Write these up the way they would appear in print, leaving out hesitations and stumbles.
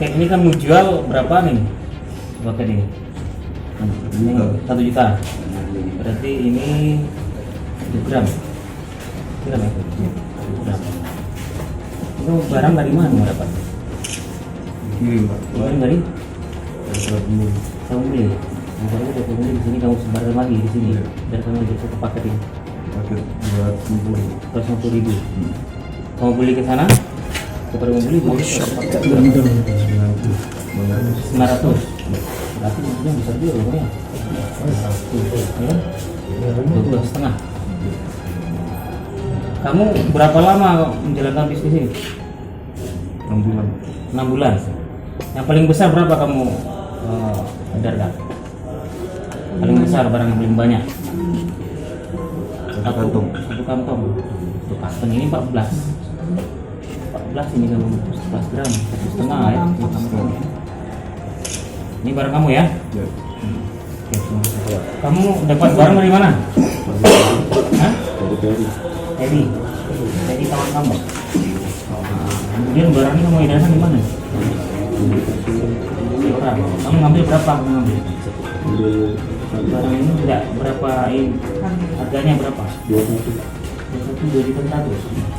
paket ini kan mau jual berapa nih paket ini? Ini 1 juta. Berarti ini 1 gram. Gram ya? 1 gram. Itu barang dari mana mau dapat? Kirim Pak. Kirim dari? Kamu beli? Baru udah kamu beli di sini, kamu sebarkan lagi di sini. Dan kamu jadi satu paket ini. Paket 250.000. Kamu beli ke sana? Kepada membeli beli 900. Berarti maksudnya besar juga loh ya. 12,5. Kamu berapa lama menjalankan bisnis ini? 6 bulan. 6 bulan. Yang paling besar berapa kamu edarkan? Paling besar barang yang paling banyak? Satu kantong. Satu kantong. Satu kantong ini 14 ini kamu 11 gram, 1,5 ya. Ini barang kamu ya? Ya. Oke. Kamu dapat barang dari mana? Hah? Dari kawan kamu. Kemudian barang ini kamu edarkan di mana? Di orang. Kamu ngambil berapa? Barang ini tidak berapa ini? Harganya berapa? 2.100.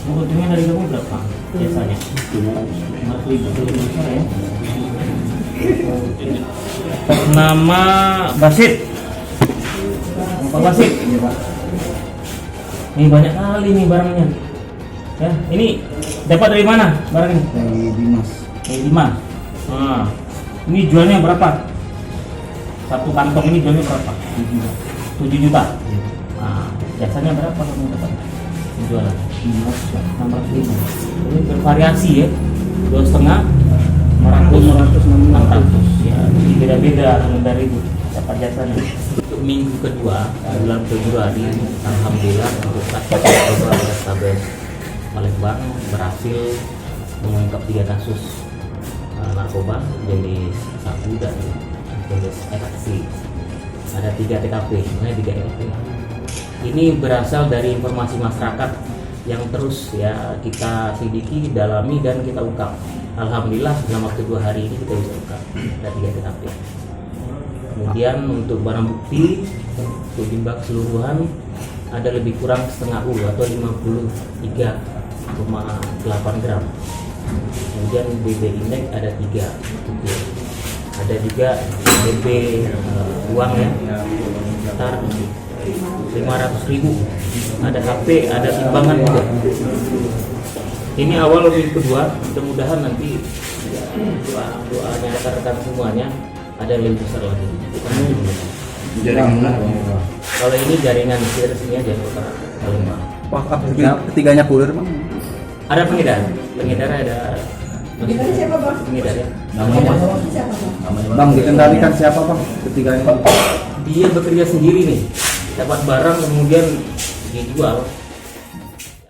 Keuntungan dari kamu berapa biasanya? 500.000. Besar ya. Atas nama Basit. Pak Basit. Iya Pak. Ini banyak kali nih barangnya. Ya, ini dapat dari mana barangnya? Dari Dimas. Dari Dimas. Nah, ini jualnya berapa? Satu kantong ini jualnya berapa? 7 juta. Nah, biasanya berapa kamu dapat? Jualan 600.000. Ini bervariasi ya, 2,5, 500, 600 ya, jadi beda-beda dari itu dapat jasanya. Untuk minggu kedua bulan Februari, alhamdulillah untuk Polrestabes Palembang berhasil mengungkap 3 kasus narkoba jenis sabu dan jenis ekstasi. Ada 3 TKP, sebenarnya 3 TKP. Ini berasal dari informasi masyarakat yang terus ya kita selidiki, dalami dan kita ungkap. Alhamdulillah dalam waktu 2 hari ini kita bisa ungkap ada 3 TKP. Kemudian untuk barang bukti untuk timbang keseluruhan ada lebih kurang setengah U atau 53,8 gram. Kemudian BB indeks ada 3. Ada juga BB uang ya, sekitar 500.000. Ada HP, ada timbangan juga. Ini awal minggu kedua, mudah-mudahan nanti doanya rekan-rekan semuanya ada lebih besar lagi. Jaringan mana? Kalau ini jaringan resminya Jakarta Palembang. Wah, ketiganya kurir Bang. Ada pengedar ada. Pengedar siapa Bang? Pengedar ya. Namanya Siapa Bang? Bang, dikendalikan siapa Bang? Ketiganya. Dia bekerja sendiri nih. Dapat barang kemudian dijual